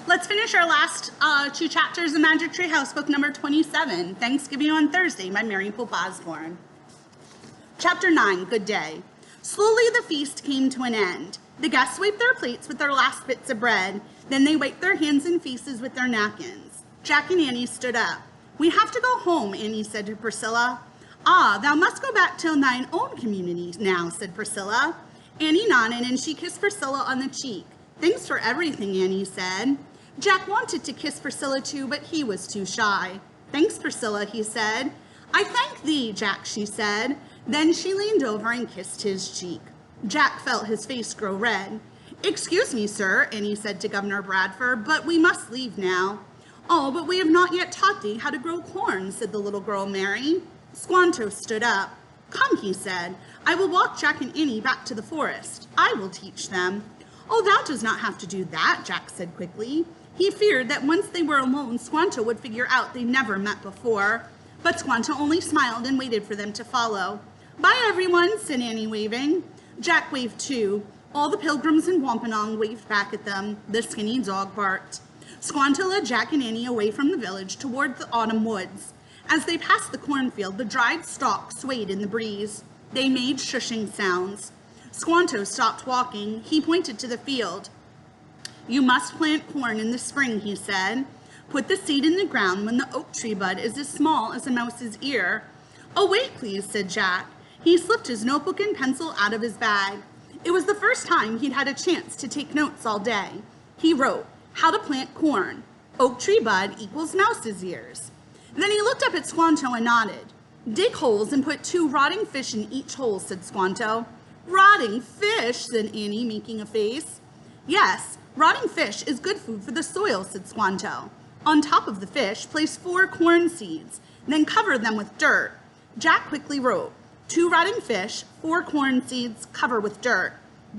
Let's finish our last two chapters of Magic Tree House, book number 27, Thanksgiving on Thursday by Mary Pope Osborne. Chapter 9, Good Day. Slowly the feast came to an end. The guests wiped their plates with their last bits of bread. Then they wiped their hands and faces with their napkins. Jack and Annie stood up. "We have to go home," Annie said to Priscilla. "Ah, thou must go back to thine own community now," said Priscilla. Annie nodded and she kissed Priscilla on the cheek. "Thanks for everything," Annie said. Jack wanted to kiss Priscilla too, but he was too shy. "Thanks, Priscilla," he said. "I thank thee, Jack," she said. Then she leaned over and kissed his cheek. Jack felt his face grow red. "Excuse me, sir," Annie said to Governor Bradford, "but we must leave now." "Oh, but we have not yet taught thee how to grow corn," said the little girl Mary. Squanto stood up. "Come," he said, "I will walk Jack and Annie back to the forest. I will teach them." "Oh, thou dost not have to do that," Jack said quickly. He feared that once they were alone, Squanto would figure out they never met before. But Squanto only smiled and waited for them to follow. "Bye, everyone," said Annie, waving. Jack waved too. All the pilgrims in Wampanoag waved back at them. The skinny dog barked. Squanto led Jack and Annie away from the village toward the autumn woods. As they passed the cornfield, the dried stalks swayed in the breeze. They made shushing sounds. Squanto stopped walking. He pointed to the field. "You must plant corn in the spring," he said. "Put the seed in the ground when the oak tree bud is as small as a mouse's ear." "Oh, wait, please," said Jack. He slipped his notebook and pencil out of his bag. It was the first time he'd had a chance to take notes all day. He wrote, "How to plant corn. Oak tree bud equals mouse's ears." Then he looked up at Squanto and nodded. "Dig holes and put 2 rotting fish in each hole," said Squanto. "Rotting fish," said Annie, making a face. "Yes, rotting fish is good food for the soil," said Squanto. On top of the fish, place 4 corn seeds, then cover them with dirt. Jack quickly wrote, 2 rotting fish, 4 corn seeds, cover with dirt.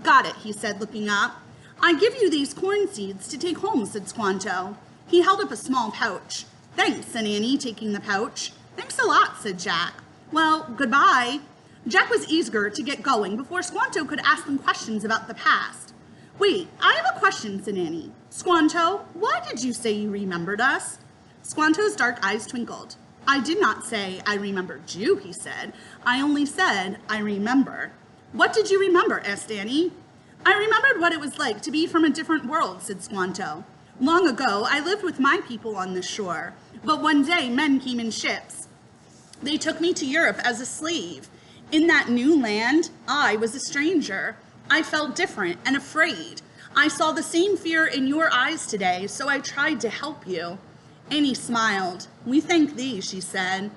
"Got it," he said, looking up. "I give you these corn seeds to take home," said Squanto. He held up a small pouch. "Thanks," said Annie, taking the pouch. "Thanks a lot," said Jack. "Well, goodbye." Jack was eager to get going before Squanto could ask them questions about the past. "Wait, I have a question," said Annie. "Squanto, why did you say you remembered us?" Squanto's dark eyes twinkled. "I did not say I remembered you," he said. "I only said I remember." "What did you remember?" asked Annie. "I remembered what it was like to be from a different world," said Squanto. "Long ago, I lived with my people on the shore, but one day men came in ships. They took me to Europe as a slave. In that new land, I was a stranger. I felt different and afraid. I saw the same fear in your eyes today, so I tried to help you." Annie smiled. "We thank thee," she said.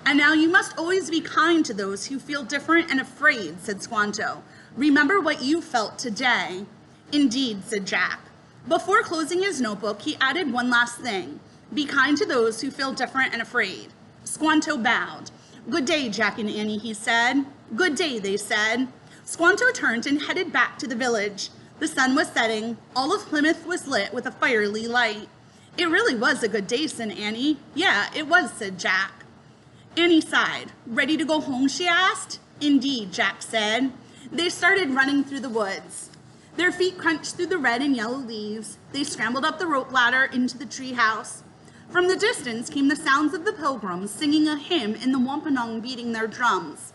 "And now you must always be kind to those who feel different and afraid," said Squanto. "Remember what you felt today." "Indeed," said Jack. Before closing his notebook, he added one last thing. "Be kind to those who feel different and afraid." Squanto bowed. "Good day, Jack and Annie," he said. "Good day," they said. Squanto turned and headed back to the village. The sun was setting. All of Plymouth was lit with a fiery light. "It really was a good day," said Annie. "Yeah, it was," said Jack. Annie sighed. "Ready to go home?" she asked. "Indeed," Jack said. They started running through the woods. Their feet crunched through the red and yellow leaves. They scrambled up the rope ladder into the tree house. From the distance came the sounds of the pilgrims singing a hymn and the Wampanoag beating their drums.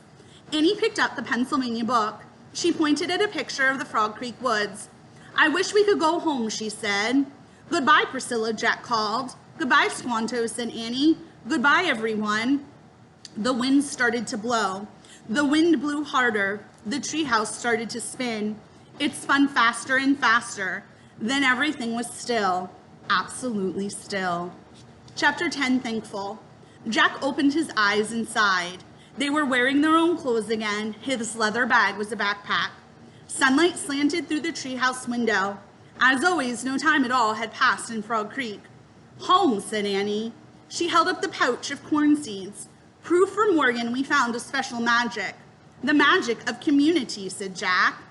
Annie picked up the Pennsylvania book. She pointed at a picture of the Frog Creek woods. "I wish we could go home," she said. "Goodbye, Priscilla," Jack called. "Goodbye, Squanto," said Annie. "Goodbye, everyone." The wind started to blow. The wind blew harder. The treehouse started to spin. It spun faster and faster. Then everything was still, absolutely still. Chapter 10, Thankful. Jack opened his eyes and sighed. They were wearing their own clothes again. His leather bag was a backpack. Sunlight slanted through the treehouse window. As always, no time at all had passed in Frog Creek. "Home," said Annie. She held up the pouch of corn seeds. "Proof for Morgan we found a special magic." "The magic of community," said Jack.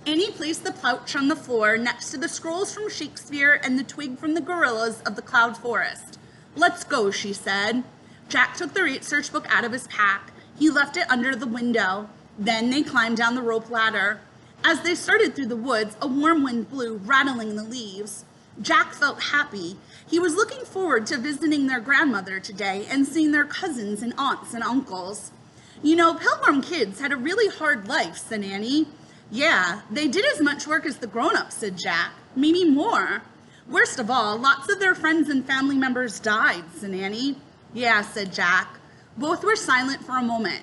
Annie placed the pouch on the floor next to the scrolls from Shakespeare and the twig from the gorillas of the cloud forest. "Let's go," she said. Jack took the research book out of his pack. He left it under the window. Then they climbed down the rope ladder. As they started through the woods, a warm wind blew, rattling the leaves. Jack felt happy. He was looking forward to visiting their grandmother today and seeing their cousins and aunts and uncles. You know, Pilgrim kids had a really hard life, said Annie. Yeah, they did as much work as the grown-ups, said Jack. Maybe more. Worst of all, lots of their friends and family members died, said Annie. Yeah, said Jack. Both were silent for a moment.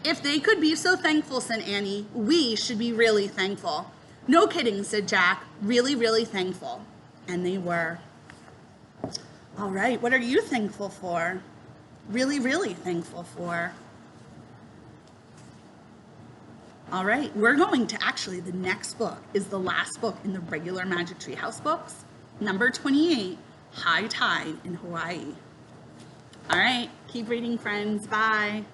If they could be so thankful, said Annie, we should be really thankful. No kidding, said Jack. Really, really thankful. And they were. All right, what are you thankful for? Really, really thankful for? All right, we're going to actually, the next book is the last book in the regular Magic Tree House books, number 28, High Tide in Hawaii. All right, keep reading, friends. Bye.